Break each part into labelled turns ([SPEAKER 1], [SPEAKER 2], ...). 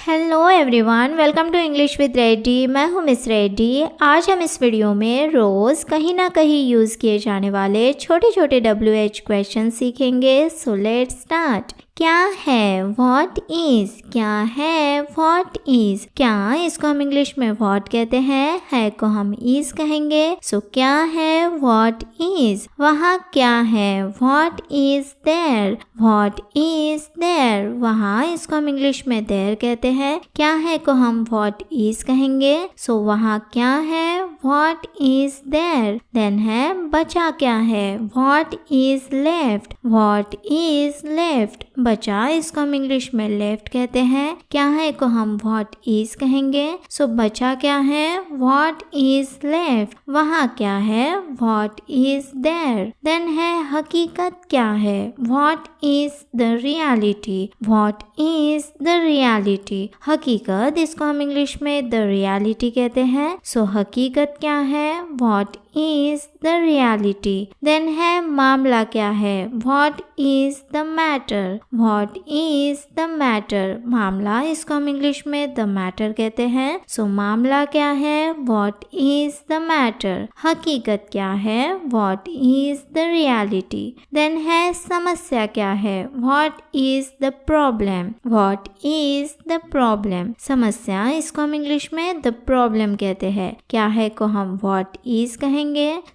[SPEAKER 1] Hello everyone, welcome to English with ready. मैं हूँ miss ready. आज हम इस वीडियो में रोज़ कहीं ना कहीं यूज़ किए जाने वाले छोटे छोटे WH क्वेश्चन सीखेंगे। So let's start. क्या है, व्हाट इज़। क्या है, व्हाट इज़। क्या, इसको हम इंग्लिश में व्हाट कहते हैं, है को हम इज कहेंगे। सो क्या है, व्हाट इज़। वहाँ क्या है, what is there. What is there. वहाँ, इसको हम इंग्लिश में देयर कहते हैं। क्या है को हम व्हाट इज़ कहेंगे। सो वहाँ क्या है, व्हाट इज़ देयर। देन है बचा क्या है, what is left. What is left. बचा, इसको हम इंग्लिश में लेफ्ट कहते हैं। क्या है को हम व्हाट इज कहेंगे। सो बचा क्या है, व्हाट इज लेफ्ट। वहाँ क्या है, व्हाट इज देयर। देन है हकीकत क्या है, what is the reality. What is the reality. हकीकत, इसको हम इंग्लिश में द रियलिटी कहते हैं। सो हकीकत क्या है, what is the reality. Then है मामला क्या है, what is the matter. What is the matter. मामला, इसको हम इंग्लिश में द मैटर कहते हैं। सो मामला क्या है, व्हाट इज द मैटर। हकीकत क्या है, what is the reality. Then है समस्या क्या है, what is the problem. What is the problem. समस्या, इसको हम इंग्लिश में द प्रॉब्लम कहते हैं। क्या है को हम व्हाट इज कहेंगे।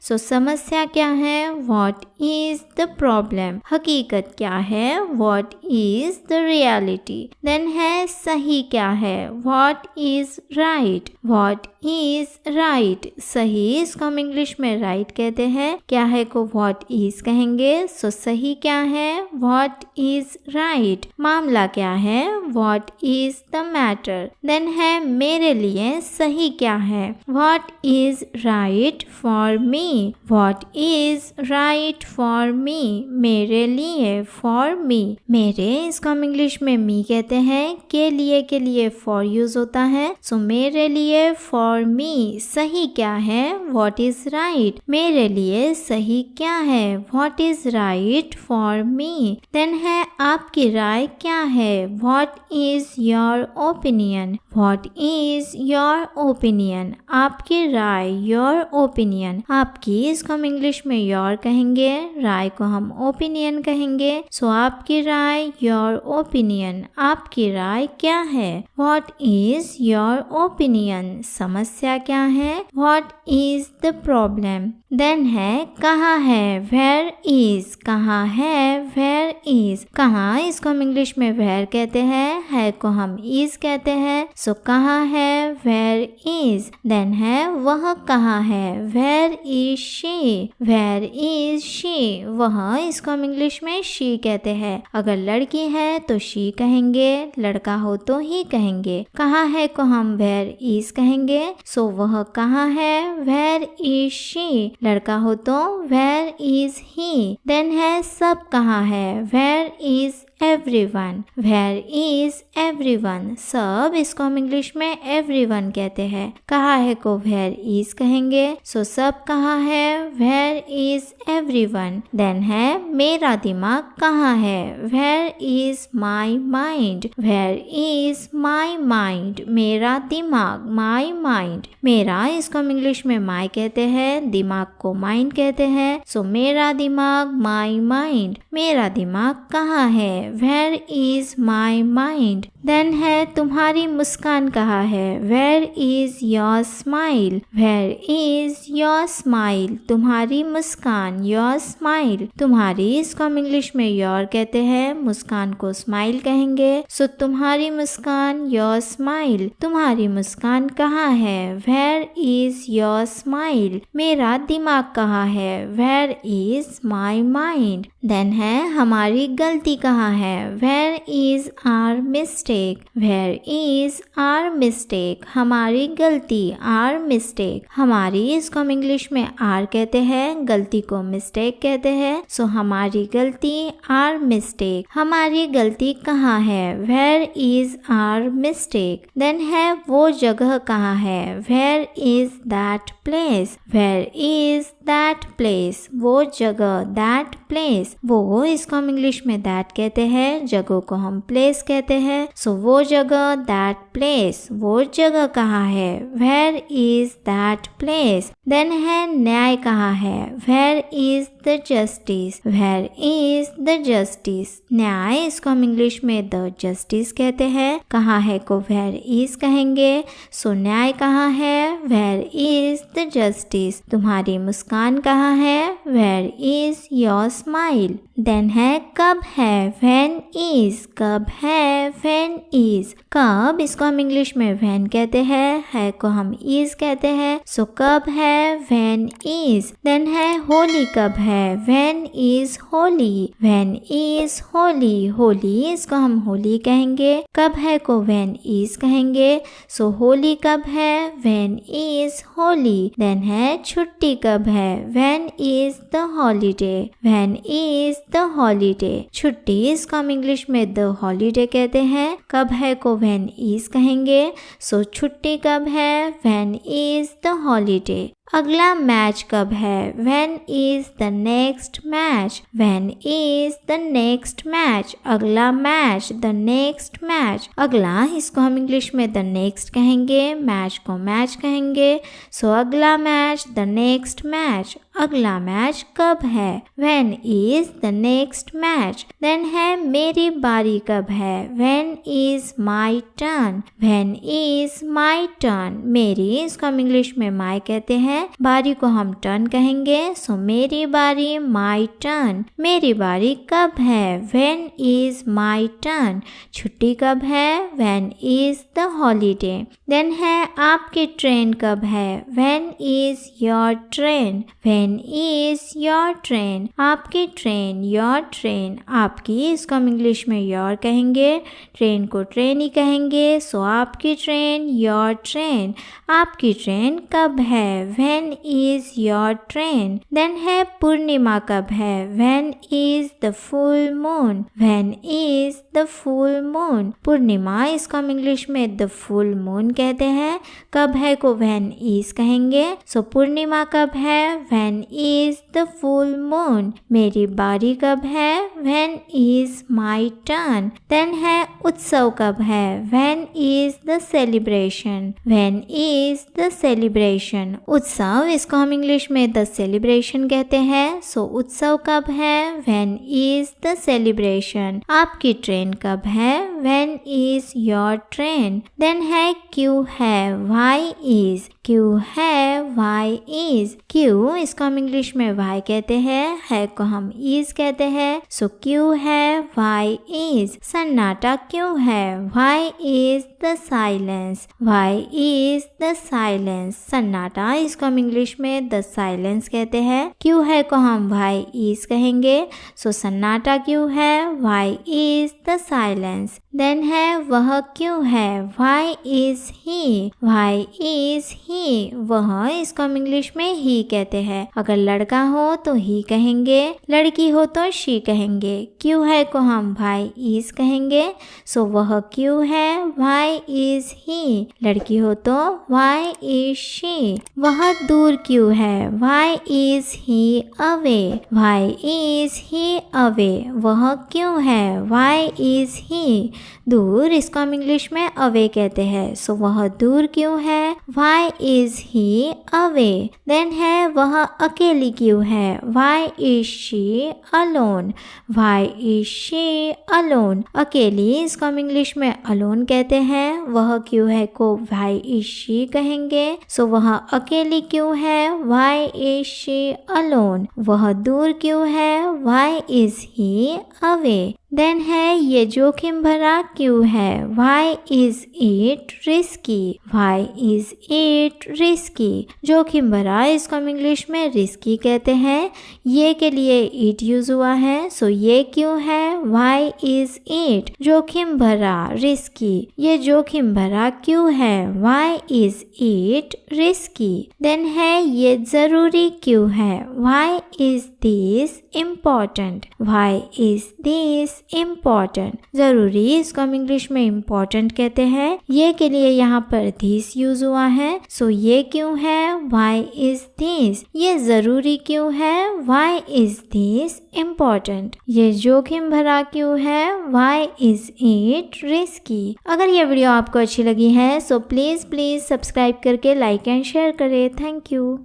[SPEAKER 1] सो समस्या क्या है, व्हाट इज द प्रॉब्लम। हकीकत क्या है, what is the reality. Then है सही क्या है, what is right. What is right. सही, इसको हम इंग्लिश में राइट कहते हैं। क्या है को व्हाट इज कहेंगे। सो सही क्या है, व्हाट इज राइट। मामला क्या है, what is the matter. Then है मेरे लिए सही क्या है, what is right for me. What is right for me. मेरे लिए, फॉर मी। मेरे, इसको हम इंग्लिश में मी कहते हैं। के लिए फॉर यूज होता है। सो मेरे लिए, फॉर मी। सही क्या है, व्हाट इज राइट। मेरे लिए सही क्या है, what is right for me. Then है आपकी राय क्या है, what is your opinion. What is your opinion. आपकी राय, योर ओपिनियन। आपकी, इसको हम इंग्लिश में योर कहेंगे। राय को हम ओपिनियन कहेंगे। सो आपकी राय, योर ओपिनियन। आपकी राय क्या है, व्हाट इज योर ओपिनियन। समस्या क्या है, what is the problem. Then है कहाँ है, वेयर इज। कहाँ है, वेयर इज। कहाँ, इसको हम इंग्लिश में वेयर कहते हैं। है को हम इज कहते हैं। सो कहाँ है, वेयर इज। देन है वह कहाँ है, where is she. Where is she. वह, इसको हम इंग्लिश में शी कहते हैं। अगर लड़की है तो शी कहेंगे, लड़का हो तो ही कहेंगे। कहाँ है को हम वेयर इज कहेंगे। सो वह कहाँ है, वेयर इज शी। लड़का हो तो वेयर इज ही। देन है सब कहाँ है, where is everyone. Where is everyone. सब, इसको हम इंग्लिश में एवरीवन कहते हैं। कहाँ है को वेयर इज कहेंगे। सो सब कहाँ है, वेयर इज एवरीवन। देन है मेरा दिमाग कहाँ है, where is my mind. Where is my mind. मेरा दिमाग, माई माइंड। मेरा, इसको हम इंग्लिश में माई कहते हैं। दिमाग को माइंड कहते हैं। सो मेरा दिमाग, माई माइंड। मेरा दिमाग कहाँ है, where is my mind. Then है तुम्हारी मुस्कान कहाँ है, where is your smile. Where is your smile. तुम्हारी मुस्कान, योर स्माइल। तुम्हारी, इसको हम इंग्लिश में योर कहते हैं। मुस्कान को स्माइल कहेंगे। सो तुम्हारी मुस्कान, योर स्माइल। तुम्हारी मुस्कान कहाँ है, वेयर इज योर स्माइल। मेरा दिमाग कहाँ है, where is my mind. Then है हमारी गलती कहाँ है, where is our mistake. Where is our mistake. हमारी गलती, आर मिस्टेक। हमारी, इसको हम इंग्लिश में आर कहते हैं। गलती को मिस्टेक कहते हैं। सो हमारी गलती, आर मिस्टेक। हमारी गलती कहाँ है, where is our mistake. Then है वो जगह कहाँ है, where is that place. Where is that place, वो जगह, दैट प्लेस, वो इसको हम इंग्लिश में दैट कहते हैं, जगह को हम प्लेस कहते हैं। सो वो जगह, दैट प्लेस, वो जगह कहाँ है, where is that place. Then है न्याय कहाँ है, where is the justice, where is the justice, न्याय इसको हम इंग्लिश में द जस्टिस कहते हैं, कहाँ है को वेयर इज कहेंगे। सो न्याय कहाँ है, वेयर इज द जस्टिस, तुम्हारी मुस्कान कहाँ है, where is your smile. Then है कब है, व्हेन इज, कब है, व्हेन इज, कब इसको हम इंग्लिश में व्हेन कहते हैं, है को हम इज कहते हैं। सो कब है, व्हेन इज। देन है होली कब है, when is Holi, when is Holi, Holi इसको हम होली कहेंगे, कब है को व्हेन इज कहेंगे। सो होली कब है, व्हेन इज होली। देन है छुट्टी कब है, when is the holiday, when is the holiday, छुट्टी इसको हम इंग्लिश में द हॉलीडे कहते हैं, कब है को व्हेन इज कहेंगे। सो छुट्टी कब है, व्हेन इज द हॉलीडे। अगला मैच कब है, when is the next match, when is the next match, अगला मैच, द नेक्स्ट मैच, अगला इसको हम इंग्लिश में द नेक्स्ट कहेंगे, मैच को मैच कहेंगे। सो अगला मैच, द नेक्स्ट मैच, अगला मैच कब है, when is the next match. Then है मेरी बारी कब है, when is my turn, when is my turn, मेरी इसको हम इंग्लिश में माई कहते हैं, बारी को हम टर्न कहेंगे। सो मेरी बारी, माई टर्न, मेरी बारी कब है, व्हेन इज माई टर्न, छुट्टी कब है, when is the holiday. Then है आपकी ट्रेन कब है, when is your train, when is your train, आपकी ट्रेन, योर ट्रेन, आपकी इसको हम इंग्लिश में योर कहेंगे, ट्रेन को ट्रेन ही कहेंगे। सो आपकी ट्रेन, योर ट्रेन, आपकी ट्रेन कब है, when is your train. Then है पूर्णिमा कब है, when is the full moon, when is the full moon, पूर्णिमा इसको हम इंग्लिश में द फुल मून कहते हैं, कब है को व्हेन इज कहेंगे। सो पूर्णिमा कब है, when is the full moon, मेरी बारी कब है, when is my turn. Then है उत्सव कब है, when is the celebration, when is the celebration, उत्सव इसको हम इंग्लिश में द सेलिब्रेशन कहते हैं। सो उत्सव कब है, व्हेन इज द सेलिब्रेशन, आपकी ट्रेन कब है, when is your train. Then है क्यों है, व्हाई इज, क्यों है, व्हाई इज, क्यों इसको हम इंग्लिश में व्हाई कहते हैं, है को हम इज कहते हैं। सो क्यों है, व्हाई इज, सन्नाटा क्यों है, why is the silence, why is the silence, सन्नाटा इसको हम इंग्लिश में द साइलेंस कहते हैं, क्यों है को हम व्हाई इज कहेंगे। सो सन्नाटा क्यों है, why is the silence. Then है वह क्यों है, why is he, why is he, वह इसको हम इंग्लिश में ही कहते हैं, अगर लड़का हो तो ही कहेंगे, लड़की हो तो शी कहेंगे, क्यों है को हम व्हाई इज कहेंगे। सो वह क्यों है, व्हाई इज ही, लड़की हो तो व्हाई इज शी। वह दूर क्यों है, why is he away, why is he away, वह क्यों है, व्हाई इज ही, दूर इसको हम इंग्लिश में अवे कहते हैं। सो वह दूर क्यों है, why is he away. Then है वह अकेली क्यों है, why is she alone, why is she alone, अकेली इसको हम इंग्लिश में अलोन कहते हैं, वह क्यों है को व्हाई इज शी कहेंगे। सो वह अकेली क्यों है, व्हाई इज शी अलोन, वह दूर क्यों है, why is he away. Then है ये जोखिम भरा क्यों है, why is it risky, why is it risky, जोखिम भरा इसको हम इंग्लिश में रिस्की कहते हैं, ये के लिए इट यूज हुआ है। सो ये क्यों है, व्हाई इज इट, जोखिम भरा रिस्की, ये जोखिम भरा क्यों है, why is it risky. Then है ये जरूरी क्यों है, why is this important? Why is this important? ज़रूरी इसको हम इंग्लिश में important कहते हैं, ये के लिए यहाँ पर this यूज हुआ है। सो ये क्यों है? Why is this? ये ज़रूरी क्यों है? Why is this important? ये जोखिम भरा क्यों है? Why is it risky? अगर ये वीडियो आपको अच्छी लगी है सो प्लीज़ सब्सक्राइब करके लाइक एंड शेयर करें। Thank you.